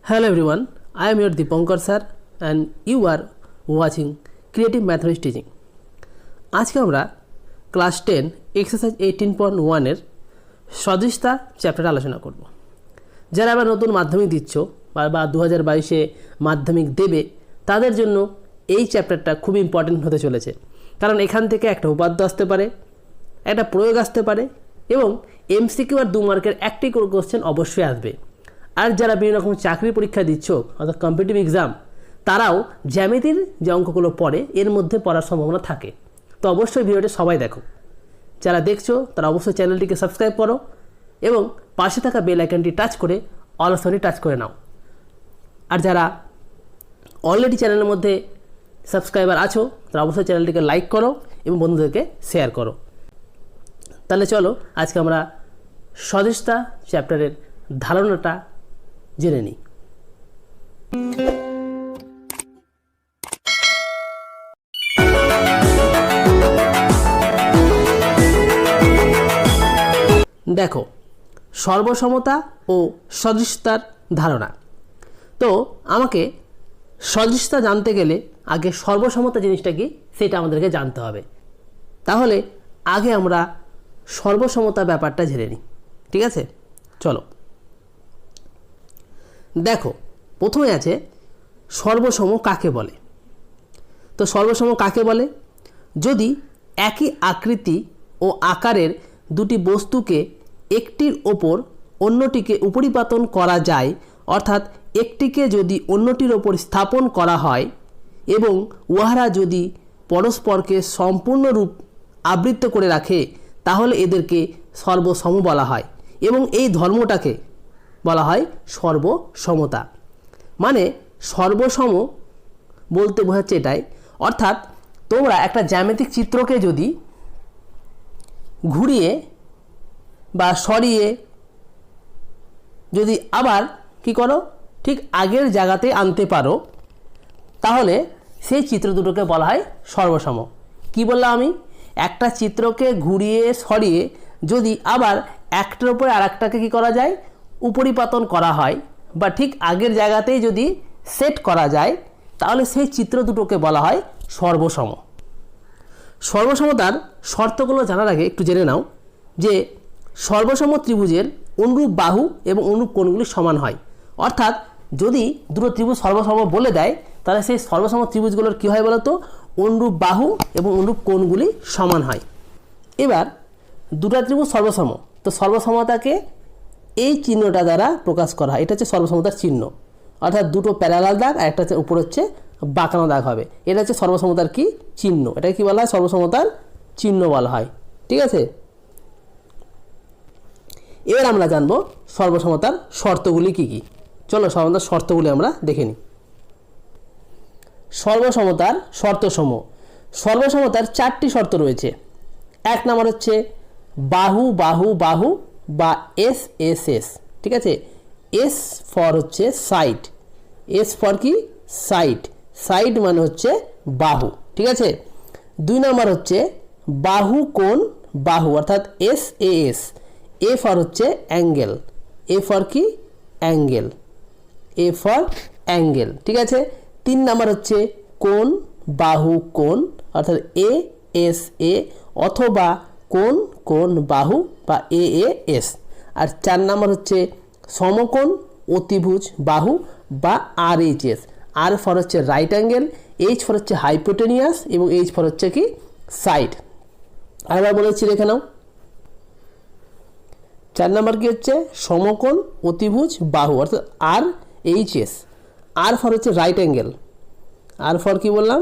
Hello everyone, I am your Dipankar sir and you are watching Creative Mathematics Teaching. আজকে আমরা class 10 exercise 18.1 এর সদৃশতা chapter আলোচনা করব। যারা আবার নতুন মাধ্যমিক দিচ্ছ বা 2022 এ মাধ্যমিক দেবে তাদের জন্য এই চ্যাপ্টারটা খুব ইম্পর্টেন্ট হতে চলেছে, কারণ এখান থেকে একটা উপাদ্য আসতে পারে, একটা প্রয়োগ আসতে পারে এবং এমসিকিউ আর 2 মার্কের একটি করে কোশ্চেন অবশ্যই আসবে। আর যারা বিভিন্ন রকম চাকরি পরীক্ষা দিচ্ছ অর্থাৎ কম্পিটিটিভ এক্সাম, তারাও জ্যামিতির যে অঙ্কগুলো পড়ে এর মধ্যে পড়ার সম্ভাবনা থাকে। তো অবশ্যই ভিডিওটি সবাই দেখো। যারা দেখছো তারা অবশ্যই চ্যানেলটিকে সাবস্ক্রাইব করো এবং পাশে থাকা বেল আইকনটি টাচ করে অল অপশনটি টাচ করে নাও। আর যারা অলরেডি চ্যানেলের মধ্যে সাবস্ক্রাইবার আছো তারা অবশ্যই চ্যানেলটিকে লাইক করো এবং বন্ধুদেরকে শেয়ার করো। তাহলে চলো আজকে আমরা সদৃশতা চ্যাপ্টারের ধারণাটা জেনে নিই। দেখো, সর্বসমতা ও সদৃশতার ধারণা। তো আমাকে সদৃশতা জানতে গেলে আগে সর্বসমতা জিনিসটা কি সেটা আমাদেরকে জানতে হবে। তাহলে আগে আমরা সর্বসমতা ব্যাপারটা জেনে নিই, ঠিক আছে? চলো দেখো, প্রথমে আছে সর্বসম কাকে বলে। তো সর্বসম কাকে বলে? যদি একই আকৃতি ও আকারের দুটি বস্তুকে একটির ওপর অন্যটিকে উপরিপাতন করা যায়, অর্থাৎ একটিকে যদি অন্যটির ওপর স্থাপন করা হয় এবং উহারা যদি পরস্পরকে সম্পূর্ণরূপ আবৃত করে রাখে, তাহলে এদেরকে সর্বসম বলা হয় এবং এই ধর্মটাকে বলা হয় সর্বসমতা। মানে সর্বসম বলতে বোঝাচ্ছে এটাই, অর্থাৎ তোমরা একটা জ্যামিতিক চিত্রকে যদি ঘুরিয়ে বা সরিয়ে যদি আবার কি করো ঠিক আগের জায়গাতে আনতে পারো, তাহলে সেই চিত্র দুটোকে বলা হয় সর্বসম। কি বললাম আমি? একটা চিত্রকে ঘুরিয়ে সরিয়ে যদি আবার একটার উপরে আর একটাকে কী করা যায়, উপরিপাতন করা হয় বা ঠিক আগের জায়গাতেই যদি সেট করা যায়, তাহলে সেই চিত্র দুটোকে বলা হয় সর্বসম। সর্বসমতার শর্তগুলো জানার আগে একটু জেনে নাও যে সর্বসম ত্রিভুজের অনুরূপ বাহু এবং অনুরূপ কোণগুলি সমান হয়। অর্থাৎ যদি দুটো ত্রিভুজ সর্বসম বলে দেয়, তাহলে সেই সর্বসম ত্রিভুজগুলোর কী হয় বলো তো? অনুরূপ বাহু এবং অনুরূপ কোণগুলি সমান হয়। এবার দুটো ত্রিভুজ সর্বসম, তো সর্বসমতাকে এই চিহ্নটা দ্বারা প্রকাশ করা হয়। এটা হচ্ছে সর্বসমতার চিহ্ন, অর্থাৎ দুটো প্যারালাল দাগ আর একটা উপর হচ্ছে বাঁকানো দাগ হবে। এটা হচ্ছে সর্বসমতার কি চিহ্ন, এটাকে কি বলা হয়? সর্বসমতার চিহ্ন বলা হয়, ঠিক আছে? এবার আমরা জানবো সর্বসমতার শর্তগুলি কি কি। চলো সর্বসমতার শর্তগুলি আমরা দেখে নিই। সর্বসমতার শর্তসমূহ। সর্বসমতার 4টি শর্ত রয়েছে। 1 নম্বর হচ্ছে বাহু বাহু বাহু বা এস এস এস, ঠিক আছে? এস ফর হচ্ছে সাইড, এস ফর কি সাইড, সাইড মানে হচ্ছে বাহু, ঠিক আছে? 2 নম্বর হচ্ছে বাহু কোণ বাহু, অর্থাৎ S A S, A for হচ্ছে অ্যাঙ্গেল, এ ফর কি অ্যাঙ্গেল, এ ফর অ্যাঙ্গেল, ঠিক আছে? 3 নম্বর হচ্ছে কোণ বাহু কোণ, অর্থাৎ এ এস এ অথবা কোণ কোণ বাহু বা এ এ এস। আর 4 নম্বর হচ্ছে সমকোণ অতিভুজ বাহু বা আর এইচ এস। আর ফর হচ্ছে রাইট অ্যাঙ্গেল, এইচ ফর হচ্ছে হাইপোটেনিয়াস এবং এইচ ফর হচ্ছে কি সাইড। আরেকবার বলেছি দেখে নাও। 4 নম্বর কি হচ্ছে সমকোণ অতিভুজ বাহু, অর্থাৎ আর এইচ এস। আর ফর হচ্ছে রাইট অ্যাঙ্গেল, আর ফর কি বললাম?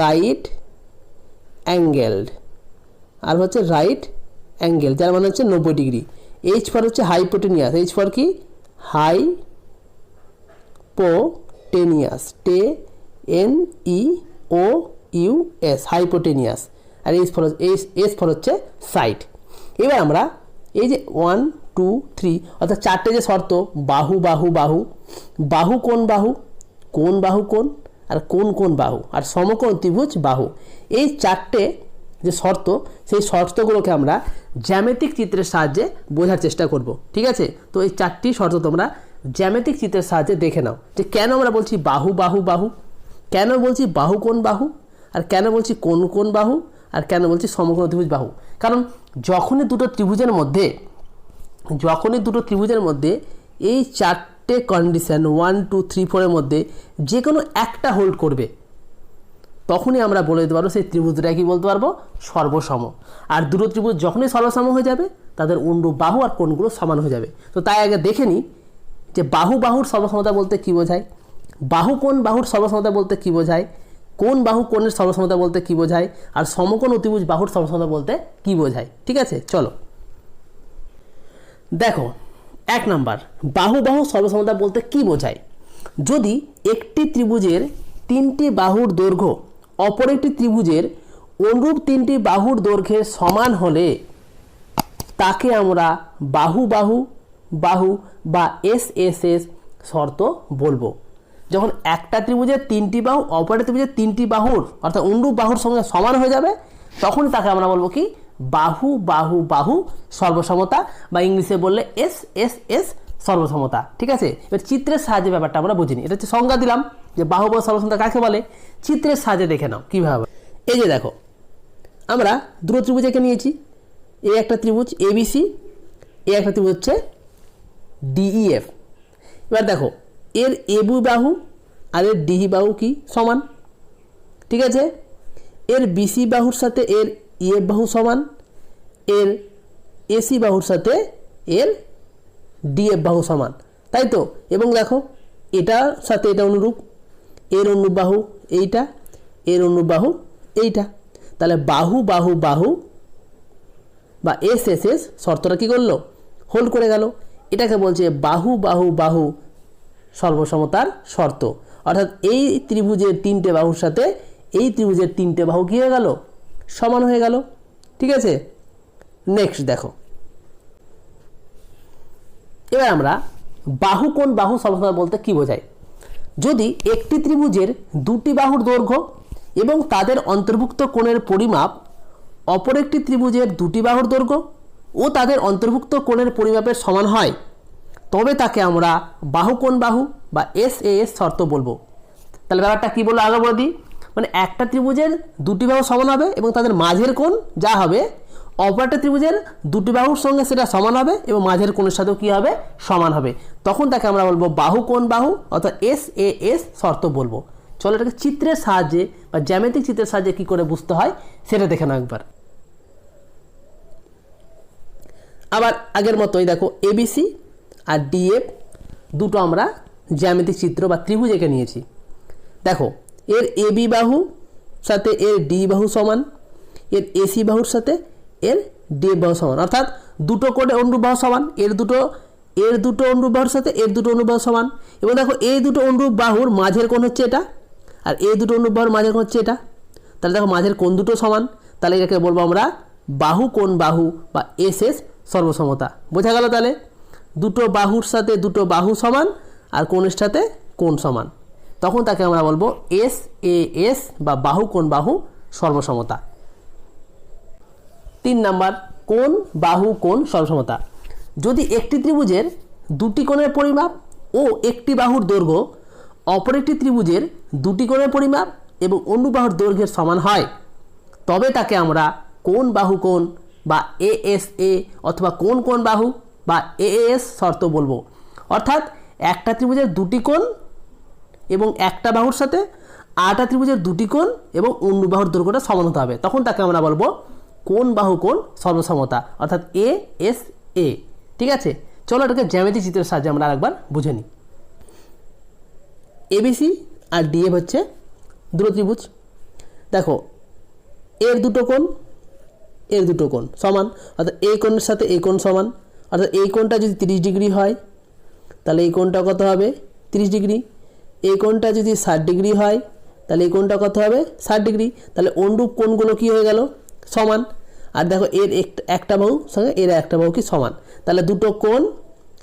রাইট অ্যাঙ্গেলড, আর হচ্ছে রাইট অ্যাঙ্গেল, যার মানে হচ্ছে 90 ডিগ্রি। এইচ ফর হচ্ছে হাইপোটেনিয়াস, এইচ ফর কি hypotenuse, T N E O U S, hypotenuse. আর এইচ ফর এস ফর হচ্ছে সাইড। এবার আমরা এই যে 1 2 3 অর্থাৎ 4টে যে শর্ত, বাহু বাহু বাহু, বাহু কোণ বাহু, কোণ বাহু কোণ, আর কোণ কোণ বাহু, আর সমকোণ ত্রিভুজ বাহু, এই 4টে যে শর্ত, সেই শর্তগুলোকে আমরা জ্যামিতিক চিত্রের সাহায্যে বোঝার চেষ্টা করব, ঠিক আছে? তো এই 4টি শর্ত তোমরা জ্যামিতিক চিত্রের সাহায্যে দেখে নাও যে কেন আমরা বলছি বাহু বাহু বাহু, কেন বলছি বাহু কোণ বাহু, আর কেন বলছি কোণ কোণ বাহু, আর কেন বলছি সমকোণ অতিভুজ বাহু। কারণ যখনই দুটো ত্রিভুজের মধ্যে এই চারটে কন্ডিশন 1 2 3 4 এর মধ্যে যে কোনো একটা হোল্ড করবে, তখনই আমরা বলে দিতে পারবো সেই ত্রিভুজটা কি বলতে পারবো, সর্বসম। আর দুটো ত্রিভুজ যখনই সর্বসম হয়ে যাবে তাদের অনুরূপ বাহু আর কোণগুলো সমান হয়ে যাবে। তো তাই আগে দেখে নিই যে বাহু বাহুর সর্বসমতা বলতে কী বোঝায়, বাহু কোণ বাহুর সর্বসমতা বলতে কী বোঝায়, কোণ বাহু কোণের সর্বসমতা বলতে কী বোঝায়, আর সমকোণ অতিভুজ বাহুর সর্বসমতা বলতে কী বোঝায়। ঠিক আছে, চলো দেখো। 1 নাম্বার, বাহু বাহু সর্বসমতা বলতে কী বোঝায়। যদি একটি ত্রিভুজের 3টি বাহুর দৈর্ঘ্য অপর একটি ত্রিভুজের অনুরূপ 3টি বাহুর দৈর্ঘ্যের সমান হলে তাকে আমরা বাহু বাহু বাহু বা এসএসএস শর্ত বলবো। যখন একটা ত্রিভুজের 3টি বাহু অপর একটা ত্রিভুজের 3টি বাহুর অর্থাৎ অনুরূপ বাহুর সঙ্গে সমান হয়ে যাবে, তখনই তাকে আমরা বলবো কি, বাহু বাহু বাহু সর্বসমতা, বা ইংলিশে বললে এসএসএস সর্বসমতা। ঠিক আছে, এবার চিত্রের সাহায্যে ব্যাপারটা আমরা বুঝিনি। এটা হচ্ছে সংজ্ঞা দিলাম যে বাহু বাহু সর্বসমতা কাকে বলে। চিত্রের সাহায্যে দেখে নাও কীভাবে। এই যে দেখো, আমরা দুটো ত্রিভুজ এঁকে নিয়েছি। এই একটা ত্রিভুজ এবিসি, এই একটা ত্রিভুজ হচ্ছে ডিইএফ। এবার দেখো, এর এবি বাহু আর এর ডিহি বাহু কি সমান। ঠিক আছে, এর বিসি বাহুর সাথে এর ইএফ বাহু সমান, এর এসি বাহুর সাথে এর ডিএফ বাহু সমান, তাই তো। এবং দেখো, এটার সাথে এটা অনুরূপ, এর অনুরূপ বাহু এইটা, এর অনুরূপ বাহু এইটা। তাহলে বাহু বাহু বাহু বা এসএসএস শর্তটা কী করলো, হোল্ড করে গেল। এটাকে বলছে বাহু বাহু বাহু সর্বসমতার শর্ত। অর্থাৎ এই ত্রিভুজের 3টে বাহুর সাথে এই ত্রিভুজের 3টে বাহু কী হয়ে গেল, সমান হয়ে গেল। ঠিক আছে, নেক্সট দেখো। এবার আমরা বাহু কোণ বাহু সর্বসমতা বলতে কী বোঝায়। যদি একটি ত্রিভুজের 2টি বাহুর দৈর্ঘ্য এবং তাদের অন্তর্ভুক্ত কোণের পরিমাপ অপর একটি ত্রিভুজের 2টি বাহুর দৈর্ঘ্য ও তাদের অন্তর্ভুক্ত কোণের পরিমাপের সমান হয়, তবে তাকে আমরা বাহু কোণ বাহু বা এসএএস শর্ত বলবো। তাহলে ব্যাপারটা কী বললো আগে বলে দিই। মানে একটা ত্রিভুজের 2টি বাহু সমান হবে এবং তাদের মাঝের কোণ যা হবে অপর একটা ত্রিভুজের 2টি বাহুর সঙ্গে সেটা সমান হবে এবং মাঝের কোণের সাথেও কী হবে, সমান হবে। তখন তাকে আমরা বলবো বাহু কোণ বাহু অর্থাৎ এসএএস শর্ত বলবো। চলো এটাকে চিত্রের সাহায্যে বা জ্যামিতিক চিত্রের সাহায্যে কী করে বুঝতে হয় সেটা দেখে নাও একবার। আবার আগের মতোই দেখো, এবিসি আর ডিএফ দুটো আমরা জ্যামিতিক চিত্র বা ত্রিভুজ এঁকে নিয়েছি। দেখো, এর এবি বাহু সাথে এর ডি বাহু সমান, এর এসি বাহুর সাথে এর ডিএফ বাহু সমান, অর্থাৎ দুটো কোণে অনুরূপ বাহু সমান। এর দুটো অনুরূপ বাহুর সাথে এর দুটো অনুরূপ বাহু সমান। এবং দেখো, এই দুটো অনুরূপ বাহুর মাঝের কোণ হচ্ছে এটা, আর এই দুটো অনুরূপ বাহুর মাঝের কোণ হচ্ছে এটা। তাহলে দেখো, মাঝের কোণ দুটো সমান। তাহলে এটাকে বলবো আমরা বাহু কোণ বাহু বা এসএস সর্বসমতা। বোঝা গেল? তাহলে দুটো বাহুর সাথে দুটো বাহু সমান আর কোণের সাথে কোণ সমান, তখন তাকে আমরা বলবো এসএএস বা বাহু কোণ বাহু সর্বসমতা। 3 নাম্বার, কোণ বাহু কোণ সর্বসমতা। যদি একটি ত্রিভুজের 2টি কোণের পরিমাপ ও একটি বাহুর দৈর্ঘ্য অপর একটি ত্রিভুজের 2টি কোণের পরিমাপ এবং অন্য বাহুর দৈর্ঘ্যের সমান হয়, তবে তাকে আমরা কোণ বাহু কোণ বা এএসএ অথবা কোণ কোণ বাহু বা এএএস শর্ত বলবো। অর্থাৎ একটা ত্রিভুজের 2টি কোণ এবং একটা বাহুর সাথে আরেকটা ত্রিভুজের 2টি কোণ এবং অন্য বাহুর দৈর্ঘ্যটা সমান হতে হবে, তখন তাকে আমরা বলবো কোণ বাহু কোণ সর্বসমতা অর্থাৎ এএসএ। ঠিক আছে, চলো এটাকে জ্যামিতিক চিত্রের সাহায্যে আমরা আরেকবার বুঝে নিই। এবিসি আর ডিএফ হচ্ছে দুটো ত্রিভুজ। দেখো, এর দুটো কোণ সমান, অর্থাৎ এই কোণের সাথে এই কোণ সমান। অর্থাৎ এই কোণটা যদি 30 ডিগ্রি হয় তাহলে এই কোণটা কত হবে, 30 ডিগ্রি। এই কোণটা যদি 60 ডিগ্রি হয় তাহলে এই কোণটা কত হবে, 60 ডিগ্রি। তাহলে অনুরূপ কোণগুলো কী হয়ে গেল, সমান। আর দেখো, এর একটা বাহু সঙ্গে এর একটা বাহু কি সমান, তাহলে দুটো কোণ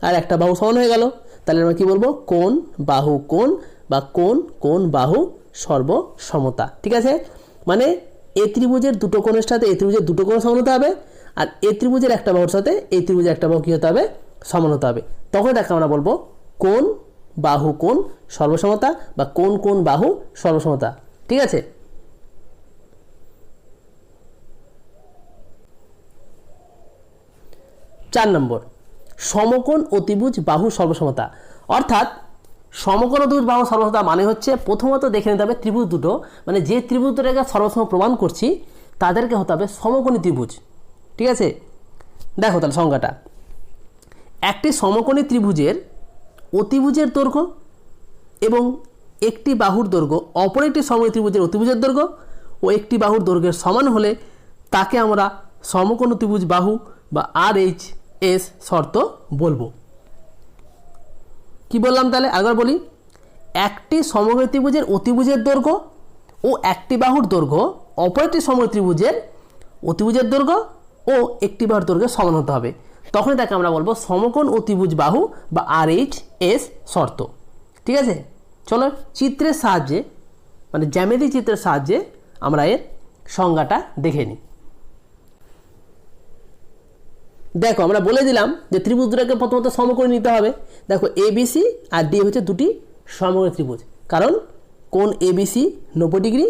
আর একটা বাহু সমান হয়ে গেল। তাহলে আমরা কী বলবো, কোণ বাহু কোণ বা কোণ কোণ বাহু সর্বসমতা। ঠিক আছে, মানে এ ত্রিভুজের দুটো কোণের সাথে এ ত্রিভুজের দুটো কোণ সমান হতে হবে, আর এ ত্রিভুজের একটা বাহুর সাথে এই ত্রিভুজের একটা বাহু কী হতে হবে, সমান হতে হবে। তখন এটাকে আমরা বলবো কোন বাহু কোন সর্বসমতা বা কোন কোন বাহু সর্বসমতা। ঠিক আছে, 4 নম্বর সমকোণ অতিভুজ বাহু সর্বসমতা। অর্থাৎ সমকোণ অতিভুজ বাহু সর্বসমতা মানে হচ্ছে প্রথমত দেখে নিতে হবে ত্রিভুজ দুটো, মানে যে ত্রিভুজ দুটোকে সর্বসম প্রমাণ করছি তাদেরকে হতে হবে সমকোণী ত্রিভুজ। ঠিক আছে, দেখো তাহলে সংজ্ঞাটা, একটি সমকোণী ত্রিভুজের অতিভুজের দৈর্ঘ্য এবং একটি বাহুর দৈর্ঘ্য অপর একটি সমকোণী ত্রিভুজের অতিভুজের দৈর্ঘ্য ও একটি বাহুর দৈর্ঘ্যের সমান হলে তাকে আমরা সমকোণ অতিভুজ বাহু বা RHS শর্ত বলবো। কি বললাম তাহলে একবার বলি, একটি সমকোণী ত্রিভুজের অতিভুজের দৈর্ঘ্য ও একটি বাহুর দৈর্ঘ্য অপর একটি সমকোণী ত্রিভুজের অতিভুজের দৈর্ঘ্য ও একটি বাহুর দৈর্ঘ্যের সমান হতে হবে, তখনই তাকে আমরা বলবো সমকোণ অতিভুজ বাহু বা RHS শর্ত। ঠিক আছে, চলো চিত্রের সাহায্যে মানে জ্যামিতিক চিত্রের সাহায্যে আমরা এর সংজ্ঞাটা দেখে নিই। দেখো আমরা বলে দিলাম যে ত্রিভুজ দুটোকে প্রথমত সমকোণী নিতে হবে। দেখো ABC আর D হচ্ছে দুটি সমকোণী ত্রিভুজ, কারণ কোণ ABC 90 ডিগ্রি,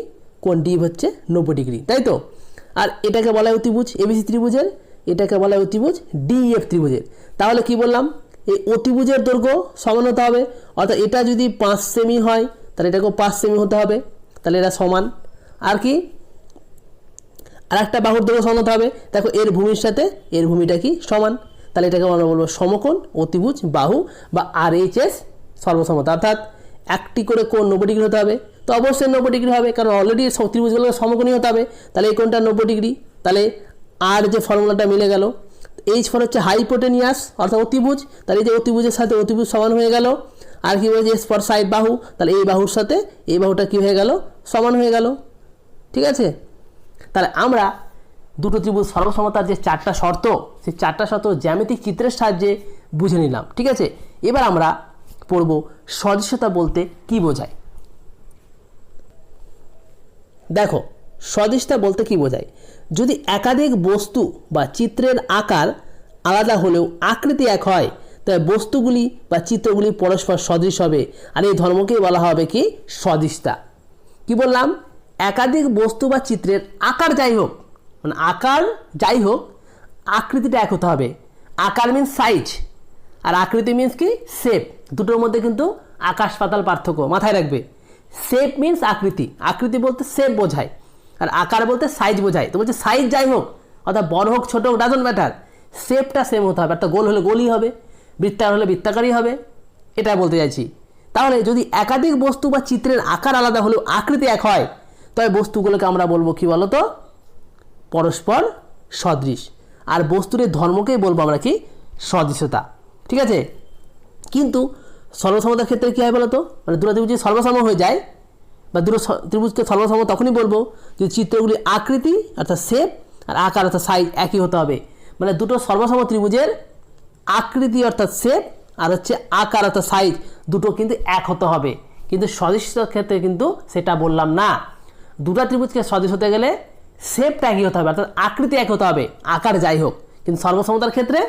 কোণ D হচ্ছে 90 ডিগ্রি, তাই তো। আর এটাকে বলা হয় অতিভুজ ABC ত্রিভুজের, এটাকে বলা হয় অতিভুজ DEF ত্রিভুজের। তাহলে কি বললাম, এই অতিভুজের দৈর্ঘ্য সমান হতে হবে, অর্থাৎ এটা যদি 5 সেমি হয় তাহলে এটাকেও 5 সেমি হতে হবে, তাহলে এরা সমান। আর কি, আর একটা বাহুর দৈর্ঘ্য সমান হতে হবে, দেখো এর ভূমির সাথে এর ভূমিটা কি সমান, তাহলে এটাকে আমরা বলবো সমকোণ অতিভুজ বাহু বা RHS সর্বসমতা। অর্থাৎ একটি করে কোণ 90 ডিগ্রি হতে হবে, তো অবশ্যই 90 ডিগ্রি হবে, কারণ অলরেডি ত্রিভুজগুলো সমকোণী হতে হবে, তাহলে এই কোণটা 90 ডিগ্রি, তাহলে আর যে ফর্মুলাটা মিলে গেল। H ফর হচ্ছে হাইপোটেনিয়াস অর্থাৎ অতিভুজ, তাহলে এই যে অতিভুজের সাথে অতিভুজ সমান হয়ে গেল। আর কি বলছে S ফর সাইড বাহু, তাহলে এই বাহুর সাথে এই বাহুটা কি হয়ে গেল, সমান হয়ে গেল। ঠিক আছে, তাহলে আমরা দুটো ত্রিভুজ সর্বসমতার যে 4টা শর্ত, সেই 4টা শর্ত জ্যামিতিক চিত্রের সাহায্যে বুঝে নিলাম। ঠিক আছে, এবার আমরা পড়ব সদৃশতা বলতে কি বোঝায়। দেখো সদৃশতা বলতে কি বোঝায়, যদি একাধিক বস্তু বা চিত্রের আকার আলাদা হলেও আকৃতি এক হয় তবে বস্তুগুলি বা চিত্রগুলি পরস্পর সদৃশ হবে, আর এই ধর্মকেই বলা হবে কি সদৃশতা। কি বললাম, একাধিক বস্তু বা চিত্রের আকার যাই হোক, মানে আকার যাই হোক আকৃতিটা এক হতে হবে। আকার মিন্স সাইজ আর আকৃতি মিন্স কি শেপ, দুটোর মধ্যে কিন্তু আকাশ পাতাল পার্থক্য, মাথায় রাখবে। শেপ মিন্স আকৃতি, আকৃতি বলতে শেপ বোঝায়, আর আকার বলতে সাইজ বোঝায়। তো বলছে সাইজ যাই হোক, অর্থাৎ বড় হোক ছোট হোক ডাজন্ট ম্যাটার, শেপটা সেম হতে হবে। একটা গোল হলে গোলই হবে, বৃত্তাকার হলে বৃত্তাকারই হবে, এটা বলতে চাইছি। তাহলে যদি একাধিক বস্তু বা চিত্রের আকার আলাদা হলেও আকৃতি এক হয় তবে বস্তুগুলোকে আমরা বলবো কি বলতো, পরস্পর সদৃশ। আর বস্তুর ধর্মকেই বলবো আমরা কি সদৃশতা। ঠিক আছে, কিন্তু সর্বসমতার ক্ষেত্রে কী হয় বলতো, মানে দুটো ত্রিভুজ যদি সর্বসম হয়ে যায় বা দুটো ত্রিভুজকে সর্বসম তখনই বলবো যদি চিত্রগুলি আকৃতি অর্থাৎ শেপ আর আকার অর্থাৎ সাইজ একই হতে হবে। মানে দুটো সর্বসম ত্রিভুজের আকৃতি অর্থাৎ শেপ আর হচ্ছে আকার অর্থাৎ সাইজ দুটো কিন্তু এক হতে হবে। কিন্তু সদৃশতার ক্ষেত্রে কিন্তু সেটা বললাম না। দুটো ত্রিভুজকে সদৃশ হতে গেলে শেপটা একই হতে হবে, অর্থাৎ আকৃতি এক হতে হবে, আকার যাই হোক। কিন্তু সর্বসমতার ক্ষেত্রে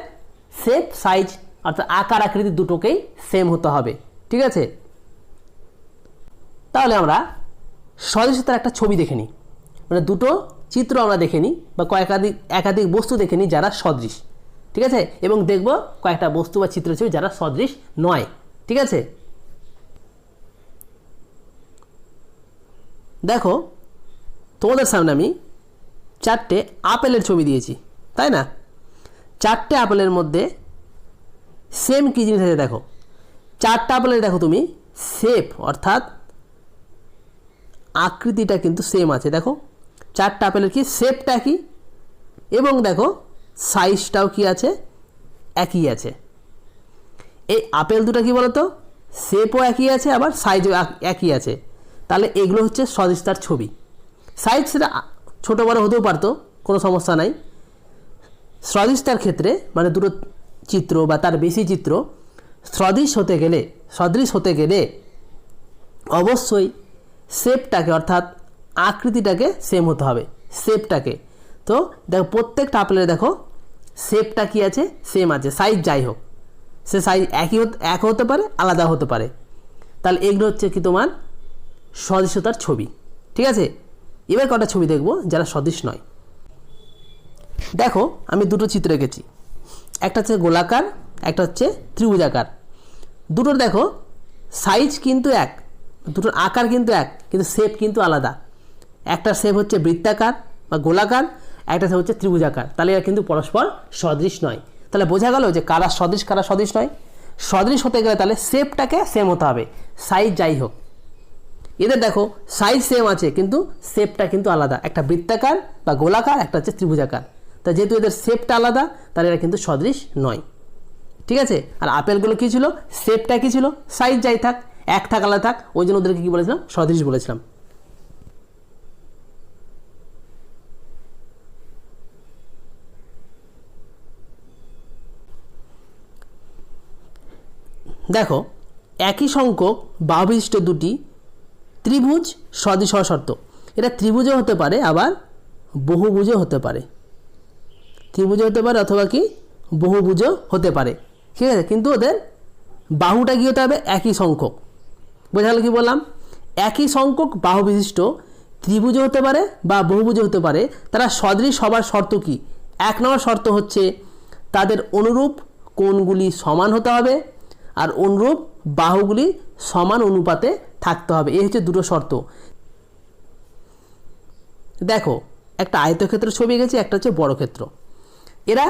শেপ সাইজ অর্থাৎ আকার আকৃতি দুটোকেই সেম হতে হবে। ঠিক আছে, তাহলে আমরা সদৃশতার একটা ছবি দেখে নিই, মানে দুটো চিত্র আমরা দেখে নিই বা একাধিক বস্তু দেখে নিই যারা সদৃশ। ঠিক আছে, এবং দেখব কয়েকটা বস্তু বা চিত্র ছবি যারা সদৃশ নয়। ঠিক আছে, দেখো তোমাদের সামনে আমি 4টে আপেলের ছবি দিয়েছি, তাই না। 4টে আপেলের মধ্যে সেম কী জিনিস আছে দেখো, 4টা আপেলের দেখো তুমি শেপ অর্থাৎ আকৃতিটা কিন্তু সেম আছে। দেখো 4টা আপেলের কি শেপটা কি, এবং দেখো সাইজটাও কি আছে, একই আছে। এই আপেল দুটো কি বলতো, শেপও একই আছে আবার সাইজও একই আছে। তাহলে এগুলো হচ্ছে সদৃশতার ছবি। সাইজ সেটা ছোটো বড়ো হতেও পারতো, কোনো সমস্যা নাই। সদৃশতার ক্ষেত্রে মানে দুটো চিত্র বা তার বেশি চিত্র সদৃশ হতে গেলে অবশ্যই শেপটাকে অর্থাৎ আকৃতিটাকে সেম হতে হবে, শেপটাকে। তো দেখো প্রত্যেকটা আপেলের দেখো শেপটা কি আছে, সেম আছে, সাইজ যাই হোক সে সাইজ এক হতে পারে, আলাদা হতে পারে। তাহলে এগুলো হচ্ছে কি তোমার সদৃশ্যতার ছবি। ঠিক আছে, এবার কটা ছবি দেখব যারা সদৃশ নয়। দেখো আমি দুটো চিত্র এঁকেছি, একটা হচ্ছে গোলাকার, একটা হচ্ছে ত্রিভুজাকার। দুটোর দেখো সাইজ কিন্তু এক, দুটোর আকার কিন্তু এক, কিন্তু শেপ কিন্তু আলাদা। একটা শেপ হচ্ছে বৃত্তাকার বা গোলাকার, একটা শেপ হচ্ছে ত্রিভুজাকার। তাহলে এরা কিন্তু পরস্পর সদৃশ নয়। তাহলে বোঝা গেল যে কারা সদৃশ কারা সদৃশ নয়। সদৃশ হতে গেলে তাহলে শেপটাকে সেম হতে হবে, সাইজ যাই হোক। এদের দেখো সাইজ সেম আছে কিন্তু শেপটা কিন্তু আলাদা, একটা বৃত্তাকার বা গোলাকার, একটা হচ্ছে ত্রিভুজাকার। তা যেহেতু এদের শেপটা আলাদা তাহলে এরা কিন্তু সদৃশ নয়। ঠিক আছে, আর আপেলগুলো কী ছিল, শেপটা কী ছিল, সাইজ যাই থাক, এক থাক আলাদা থাক, ওই জন্য ওদেরকে কী বলেছিলাম, সদৃশ বলেছিলাম। দেখো একই সংখ্যক বাহুবিশিষ্ট দুটি ত্রিভুজ সদৃশ হওয়া শর্ত। এটা ত্রিভুজও হতে পারে আবার বহুভুজও হতে পারে, ত্রিভুজও হতে পারে অথবা কি বহুভুজও হতে পারে। ঠিক আছে, কিন্তু ওদের বাহুটা কী হতে হবে, একই সংখ্যক। বোঝা গেল কি বললাম, একই সংখ্যক বাহু বিশিষ্ট ত্রিভুজও হতে পারে বা বহুভুজও হতে পারে। তারা সদৃশ হবার শর্ত কি, এক নম্বর শর্ত হচ্ছে তাদের অনুরূপ কোণগুলি সমান হতে হবে আর অনুরূপ বাহুগুলি সমান অনুপাতে থাকতে হবে। এই হচ্ছে দুটো শর্ত। দেখো একটা আয়তক্ষেত্র ছবি এঁকেছি, একটা হচ্ছে বর্গক্ষেত্র। এরা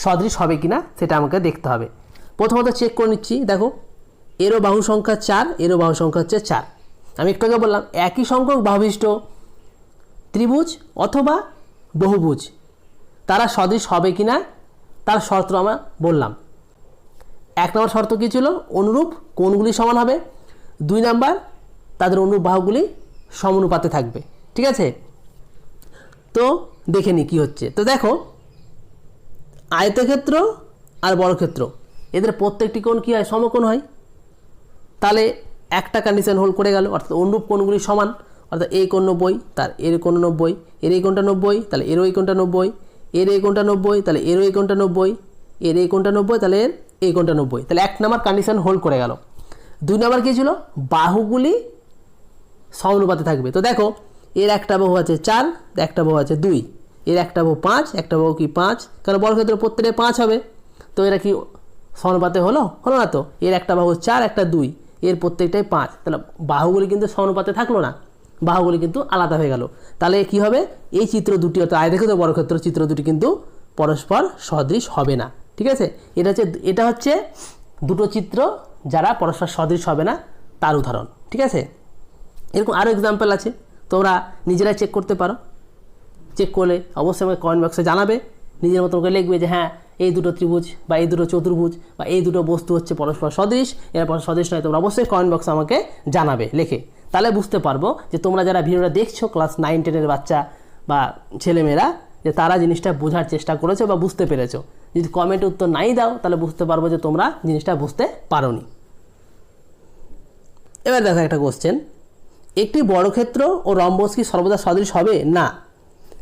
সদৃশ হবে কিনা সেটা আমাকে দেখতে হবে। প্রথমত চেক করে নিচ্ছি, দেখো এরও বাহু সংখ্যা 4, এরও বাহু সংখ্যা হচ্ছে 4। আমি একটু আগে বললাম একই সংখ্যক বাহুবিশিষ্ট ত্রিভুজ অথবা বহুভুজ তারা সদৃশ হবে কিনা তার শর্ত আমরা বললাম। এক নম্বর শর্ত কী ছিল, অনুরূপ কোণগুলি সমান হবে। 2 নাম্বার তাদের অনুরূপ বাহুগুলি সমানুপাতে থাকবে। ঠিক আছে, তো দেখে নি কী হচ্ছে। তো দেখো আয়তক্ষেত্র আর বর্গক্ষেত্র এদের প্রত্যেকটি কোণ কী হয়, সমকোণ হয়। তাহলে একটা কন্ডিশন হোল্ড করে গেল, অর্থাৎ অনুরূপ কোণগুলি সমান, অর্থাৎ এই কোণ 90, তার এর কোণ 90, এর এই কোণটা 90, তাহলে এরও এই কোণটা 90, এর এই কোণটা 90, তাহলে এরও এই কোণটা 90, এর এই কোণটা 90, তাহলে এর এই কোণটা 90। তাহলে এক নম্বর কন্ডিশন হোল্ড করে গেল। 2 নম্বর কী ছিল, বাহুগুলি সমানুপাতে থাকবে। তো দেখো এর একটা বাহু আছে 4, একটা বাহু আছে 2, এর একটা বাহু 5, একটা বাহু কি 5, কারণ বর্গক্ষেত্র প্রত্যেকটা 5 হবে। তো এরা কি সমানুপাতে হলো না? তো এর একটা বাহু 4, একটা 2, এর প্রত্যেকটাই 5, তাহলে বাহুগুলি কিন্তু সমানুপাতে থাকলো না, বাহুগুলি কিন্তু আলাদা হয়ে গেল। তাহলে কি হবে, এই চিত্র দুটি অর্থাৎ আয়তক্ষেত্র বর্গক্ষেত্র চিত্র দুটি কিন্তু পরস্পর সদৃশ হবে না। ঠিক আছে, এটা হচ্ছে দুটো চিত্র যারা পরস্পর সদৃশ হবে না তার উদাহরণ। ঠিক আছে, এরকম আরও এক্সাম্পল আছে, তোমরা নিজেরাই চেক করতে পারো। চেক করলে অবশ্যই আমাকে কমেন্ট বক্সে জানাবে, নিজের মতো করে লিখবে যে হ্যাঁ এই দুটো ত্রিভুজ বা এই দুটো চতুর্ভুজ বা এই দুটো বস্তু হচ্ছে পরস্পর সদৃশ, এরা পরস্পর সদৃশ নয়। তোমরা অবশ্যই কমেন্ট বক্সে আমাকে জানাবে লিখে, তাহলে বুঝতে পারবো যে তোমরা যারা ভিডিওটা দেখছো ক্লাস 9-10 বাচ্চা বা ছেলেমেয়েরা, যে তারা জিনিসটা বোঝার চেষ্টা করেছো বা বুঝতে পেরেছো। যদি কমেন্টে উত্তর নাই দাও তাহলে বুঝতে পারবো যে তোমরা জিনিসটা বুঝতে পারোনি। এবার দেখো একটা কোশ্চেন, একটি বর্গক্ষেত্র ও রম্বস কি সর্বদা সদৃশ হবে? না,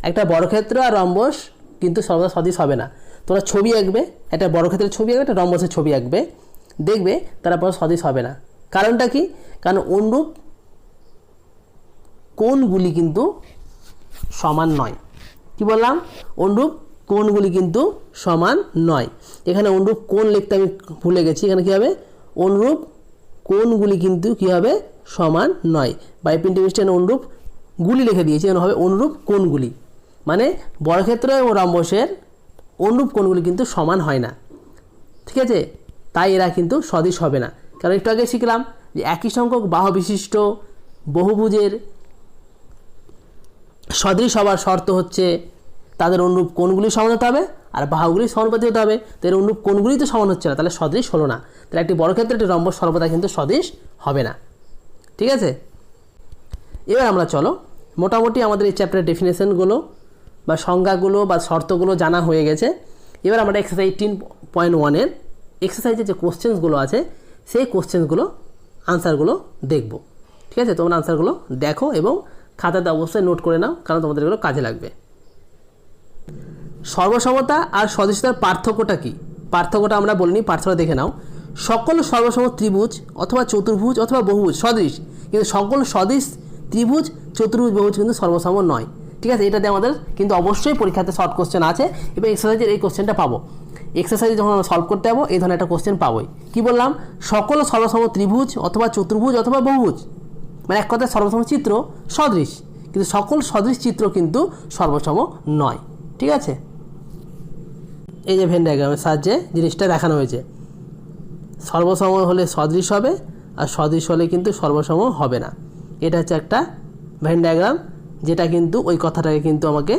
একটা বর্গক্ষেত্র আর রম্বস কিন্তু সর্বদা সদৃশ হবে না। তোমরা ছবি আঁকবে, একটা বর্গক্ষেত্রের ছবি আঁকবে, একটা রম্বসের ছবি আঁকবে, দেখবে তারা পরে সদৃশ হবে না। কারণটা কি? কারণ অনুরূপ কোণগুলি কিন্তু সমান নয়। কি বললাম? অনুরূপ কোণগুলি কিন্তু সমান নয়। এখানে অনুরূপ কোণ লিখতে আমি ভুলে গেছি, এখানে কী হবে, অনুরূপ কোণগুলি কিন্তু কী হবে, সমান নয়। বাই প্রিন্টিং অনুরূপ গুলি লিখে দিয়েছি, এখানে হবে অনুরূপ কোণগুলি, মানে বর্গক্ষেত্র এবং রম্বসের অনুরূপ কোণগুলি কিন্তু সমান হয় না। ঠিক আছে, তাই এরা কিন্তু সদৃশ হবে না। কারণ একটু আগে শিখলাম যে একই সংখ্যক বাহু বিশিষ্ট বহুভুজের সদৃশ হওয়ার শর্ত হচ্ছে তাদের অনুরূপ কোণগুলি সমান হতে হবে আর বাহুগুলি সমানুপাতিক হতে হবে। তো এর অনুরূপ কোণগুলি তো সমান হচ্ছে না, তাহলে সদৃশ হলো না। তাহলে একটি বর্গক্ষেত্রে একটি রম্বস সর্বদা কিন্তু সদৃশ হবে না। ঠিক আছে, এবার আমরা চলো মোটামুটি আমাদের এই চ্যাপ্টারের ডেফিনেশনগুলো বা সংজ্ঞাগুলো বা শর্তগুলো জানা হয়ে গেছে। এবার আমরা এক্সারসাইজ 18.1-এর এক্সারসাইজের যে কোশ্চেন্সগুলো আছে সেই কোশ্চেন্সগুলো আনসারগুলো দেখব। ঠিক আছে, তোমরা আনসারগুলো দেখো এবং খাতাতে অবশ্যই নোট করে নাও, কারণ তোমাদের এগুলো কাজে লাগবে। সর্বসমতা আর সদৃশতার পার্থক্যটা কি? পার্থক্যটা আমরা বলিনি, পার্থক্যটা দেখে নাও। সকল সর্বসম ত্রিভুজ অথবা চতুর্ভুজ অথবা বহুভুজ সদৃশ, কিন্তু সকল সদৃশ ত্রিভুজ চতুর্ভুজ বহুভুজ কিন্তু সর্বসম নয়। ঠিক আছে, এটাতে আমাদের কিন্তু অবশ্যই পরীক্ষাতে শর্ট কোশ্চেন আছে এবং এক্সারসাইজের এই কোশ্চেনটা পাবো। এক্সারসাইজে যখন আমরা সলভ করতে যাবো এই ধরনের একটা কোশ্চেন পাবোই। কি বললাম, সকল সর্বসম ত্রিভুজ অথবা চতুর্ভুজ অথবা বহুভুজ, মানে এক কথায় সর্বসম চিত্র সদৃশ, কিন্তু সকল সদৃশ চিত্র কিন্তু সর্বসম নয়। ঠিক আছে, এই যে ভেন ডায়াগ্রামের সাহায্যে জিনিসটা দেখানো হয়েছে। সর্বসম হলে সদৃশ হবে আর সদৃশ হলে কিন্তু সর্বসম হবে না। এটা হচ্ছে একটা ভেন ডায়াগ্রাম, যেটা কিন্তু ওই কথাটাকে কিন্তু আমাকে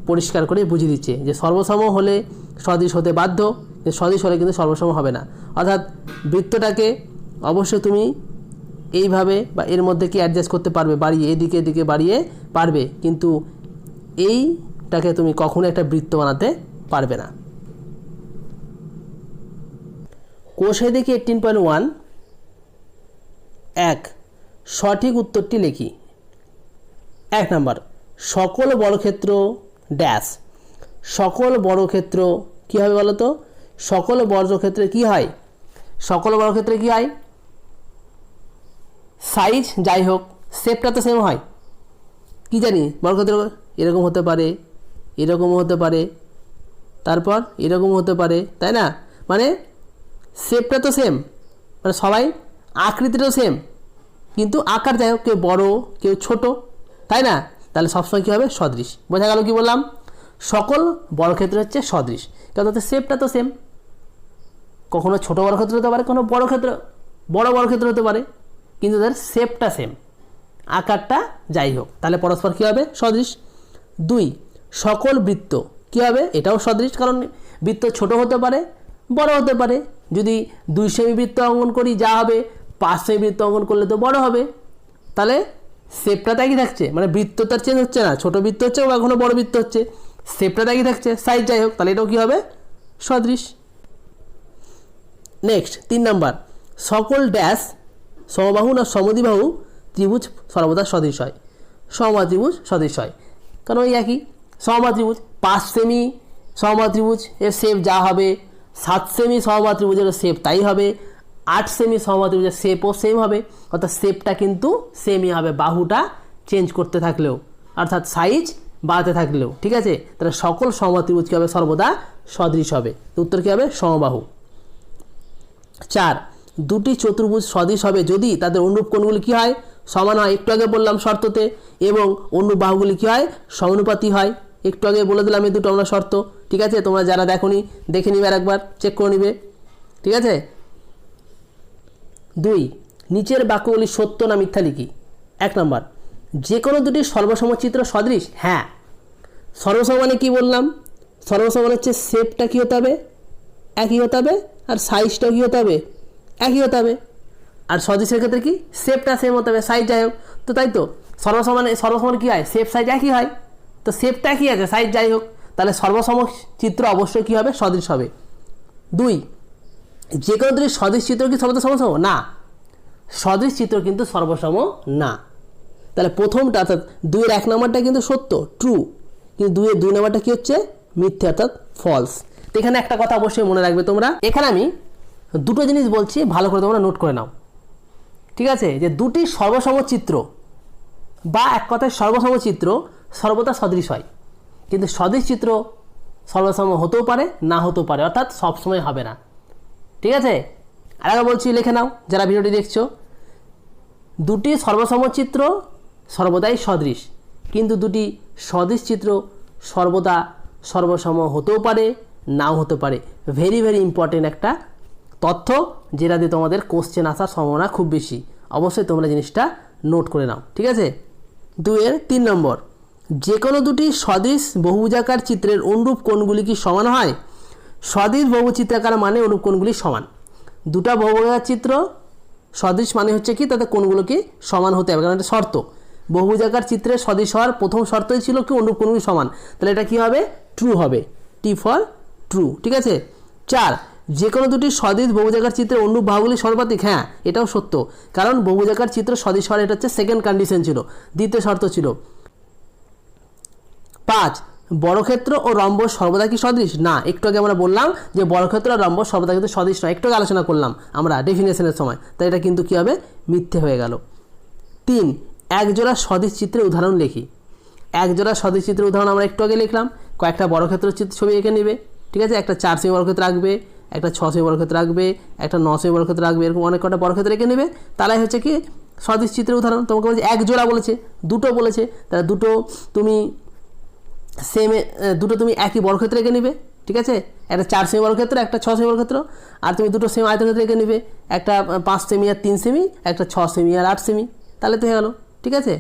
পরিষ্কার করে বুঝিয়ে দিচ্ছে যে সর্বসম হলে সদৃশ হতে বাধ্য, সদৃশ হলে কিন্তু সর্বসম হবে না। অর্থাৎ বৃত্তটাকে অবশ্যই তুমি এইভাবে বা এর মধ্যে কি অ্যাডজাস্ট করতে পারবে, বাড়িয়ে এদিকে এদিকে বাড়িয়ে পারবে, কিন্তু এইটাকে তুমি কখনো একটা বৃত্ত বানাতে পারবে না। কোষে দেখি 18.1 এক, সঠিক উত্তরটি লিখি। 1 নম্বর, সকল বর্গক্ষেত্র ড্যাশ। সকল বর্গক্ষেত্র কী হবে বলো তো? সকল বর্গক্ষেত্রে কি হয়? সকল বর্গক্ষেত্রে কি হয়? সাইজ যাই হোক শেপটা তো সেম হয়। কি জানি বর্গক্ষেত্র এরকম হতে পারে, এরকমও হতে পারে, তারপর এরকমও হতে পারে, তাই না? মানে শেপটা তো সেম, মানে সবাই আকৃতিটাও সেম, কিন্তু আকার যাই হোক, কেউ বড়ো কেউ ছোট, তাই না? তাহলে সবসময় কী হবে? সদৃশ। বোঝা গেল কি বললাম? সকল বর্গক্ষেত্র হচ্ছে সদৃশ, কারণ তাদের শেপটা তো সেম। কখনো ছোটো বর্গক্ষেত্র হতে পারে, কোনো বড় বর্গক্ষেত্র হতে পারে, কিন্তু তাদের শেপটা সেম, আকারটা যাই হোক, তাহলে পরস্পর কী হবে? সদৃশ। 2, সকল বৃত্ত কী হবে? এটাও সদৃশ, কারণ বৃত্ত ছোট হতে পারে বড় হতে পারে। যদি 2 সেমি বৃত্ত অঙ্কন করি যা হবে, 5 সেমি বৃত্ত অঙ্কন করলে তো বড় হবে, তাহলে শেপটা তো একই থাকছে, মানে বৃত্ত তার চেঞ্জ হচ্ছে না, ছোট বৃত্ত হচ্ছে বা কোনো বড় বৃত্ত হচ্ছে, শেপটা তো একই থাকছে, সাইজ যাই হোক, তাহলে এটাও কী হবে? সদৃশ। নেক্সট 3 নাম্বার, সকল ড্যাশ সমবাহু না সমদ্বিবাহু ত্রিভুজ সর্বদা সদৃশ হয়। সমবাহু ত্রিভুজ সদৃশ হয়, কারণ ওই একই সমবাহু ত্রিভুজ। 5 সেমি সমবাহু ত্রিভুজ এর শেপ যা হবে, 7 সেমি সমবাহু ত্রিভুজের শেপ তাই হবে, 8 সেমি সমবাহু ত্রিভুজের শেপও সেম হবে, অর্থাৎ শেপটা কিন্তু সেমই হবে, বাহুটা চেঞ্জ করতে থাকলেও, অর্থাৎ সাইজ বাড়াতে থাকলেও। ঠিক আছে, তাহলে সকল সমবাহু ত্রিভুজ কী হবে? সর্বদা সদৃশ হবে। উত্তর কী হবে? সমবাহু। 4, দুটি চতুর্ভুজ সদৃশ হবে যদি তাদের অনুরূপ কোণগুলি কী হয়? সমান হয়। একটু আগে বললাম শর্ততে, এবং অনুরূপ বাহুগুলি কী হয়? সমানুপাতি হয়। একটু আগে বলে দিলাম এই দুটো আমরা শর্ত। ঠিক আছে, তোমরা যারা দেখোনি দেখে নিবে, আর একবার চেক করে নিবে। ঠিক আছে। 2, নিচের বাক্যগুলি সত্য না মিথ্যা লিখি। 1 নম্বর, যে কোনো দুটি সর্বসম চিত্র সদৃশ। হ্যাঁ, সর্বসম মানে কী বললাম? সর্বসম মানে হচ্ছে শেপটা কী হতে হবে? একই হতে হবে, আর সাইজটাও কী হতে হবে? একই হতে হবে। আর সদৃশের ক্ষেত্রে কি? শেপটা সেম হতে হবে, সাইজ যাই হোক। তো তাই তো সর্বসম মানে কী হয়? শেপ সাইজ একই হয়, তো শেপটা একই আছে, সাইজ যাই হোক, তাহলে সর্বসম চিত্র অবশ্যই কী হবে? সদৃশ হবে। 2, যে কোনো দুটি সদৃশ চিত্র কি সর্বদা সর্বসম? না, সদৃশ চিত্র কিন্তু সর্বসম না। তাহলে প্রথমটা অর্থাৎ 2-এর 1 নম্বরটা কিন্তু সত্য, ট্রু, কিন্তু 2-এর 2 নম্বরটা কী হচ্ছে? মিথ্যে, অর্থাৎ ফলস। তো এখানে একটা কথা অবশ্যই মনে রাখবে তোমরা, এখানে আমি দুটো জিনিস বলছি, ভালো করে তোমরা নোট করে নাও। ঠিক আছে, যে দুটি সর্বসম চিত্র বা এক কথায় সর্বসম চিত্র সর্বদা সদৃশ হয়, কিন্তু সদৃশ চিত্র সর্বসম হতেও পারে না হতেও পারে, অর্থাৎ সবসময় হবে না। ঠিক আছে, আর আগে বলছি, লিখে নাও যারা ভিডিওটি দেখছো, দুটি সর্বসম চিত্র সর্বদাই সদৃশ, কিন্তু দুটি সদৃশ চিত্র সর্বদা সর্বসম হতেও পারে নাও হতে পারে। ভেরি ভেরি ইম্পর্টেন্ট একটা তথ্য, যেটা দিয়ে তোমাদের কোশ্চেন আসার সম্ভাবনা খুব বেশি। অবশ্যই তোমরা জিনিসটা নোট করে নাও। ঠিক আছে। 2-এর 3 নম্বর, যে কোনো দুটি সদৃশ বহুভুজাকার চিত্রের অনুরূপ কোণগুলি কি সমান হয়? সদৃশ বহুচিত্রাকার মানে অনুরূপ কোণগুলি সমান। দুটা বহুভুজাকার চিত্র সদৃশ মানে হচ্ছে কি? তাদের কোণগুলো কি সমান হতে হবে, কারণ এটা শর্ত। বহুভুজাকার চিত্রের সদৃশ হওয়ার প্রথম শর্তই ছিল কি? অনুরূপ কোণগুলি সমান। তাহলে এটা কী হবে? ট্রু হবে, টি ফর ট্রু। ঠিক আছে। 4, যে কোনো দুটি সদৃশ বহুভুজাকার চিত্রের অনুরূপ বাহুগুলি সমানুপাতিক। হ্যাঁ, এটাও সত্য, কারণ বহুভুজাকার চিত্র সদৃশ হওয়ার এটা হচ্ছে সেকেন্ড কন্ডিশন ছিল, দ্বিতীয় শর্ত ছিল। 5, বর্গক্ষেত্র ও রম্বস সর্বদা কি সদৃশ? না, একটু আগে আমরা বললাম যে বর্গক্ষেত্র আর রম্বস সর্বদা কিন্তু সদৃশ নয়, একটু আগে আলোচনা করলাম আমরা ডেফিনেশনের সময়, তাই এটা কিন্তু কী হবে, মিথ্যে হয়ে গেল। 3, একজোড়া সদৃশ চিত্রের উদাহরণ লিখি। একজোড়া সদৃশ চিত্রের উদাহরণ আমরা একটু আগে লিখলাম, কয়েকটা বর্গক্ষেত্র ছবি এঁকে নেবে, ঠিক আছে, একটা 4 সেমি বর্গক্ষেত্র রাখবে, একটা 6 সেমি বর্গক্ষেত্র রাখবে, একটা 9 সেমি বর্গক্ষেত্র রাখবে, এরকম অনেক কটা বর্গক্ষেত্র এঁকে নেবে, তাহলে হচ্ছে কি সদৃশ চিত্রের উদাহরণ। তোমাকে বলেছে এক জোড়া বলেছে, দুটো বলেছে, তাহলে দুটো তুমি একই বর্গক্ষেত্র এঁকে নেবে, ঠিক আছে, একটা 4 সেমি বর্গক্ষেত্র, একটা 6 সেমি বর্গক্ষেত্র, আর তুমি দুটো সেমি আয়তক্ষেত্র এঁকে নেবে, একটা 5 সেমি আর 3 সেমি, একটা 6 সেমি আর 8 সেমি, তাহলে তো হয়ে গেল, ঠিক আছে।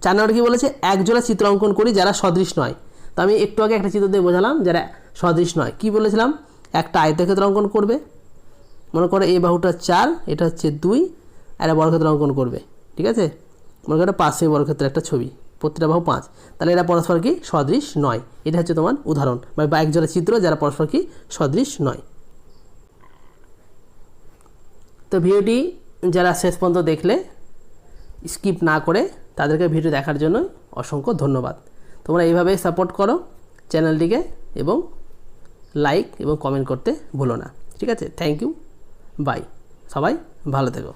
4 নম্বরে কী বলেছে, একজোড়া চিত্র অঙ্কন করি যারা সদৃশ নয়। তো আমি একটু আগে একটা চিত্র দিয়ে বোঝালাম যারা সদৃশ নয়। কী বলেছিলাম, একটা আয়তক্ষেত্র অঙ্কন করবে, মনে করো এই বাহুটা 4, এটা হচ্ছে 2, আর একটা বর্গক্ষেত্র অঙ্কন করবে, ঠিক আছে, মনে করো 5 সেমি বর্গক্ষেত্রের একটা ছবি, প্রত্যেকটা বাহু 5, তাহলে এরা পরস্পর কি সদৃশ নয়। এটা হচ্ছে তোমার উদাহরণ বা একজোড়া চিত্র যারা পরস্পর কি সদৃশ নয়। তো ভিডিওটি যারা শেষ পর্যন্ত দেখলে, স্কিপ না করে, তাদেরকে ভিডিও দেখার জন্য অসংখ্য ধন্যবাদ। তোমরা এইভাবে সাপোর্ট করো চ্যানেলটিকে এবং লাইক এবং কমেন্ট করতে ভুলো না, ঠিক আছে। থ্যাংক ইউ, বাই, সবাই ভালো থেকো।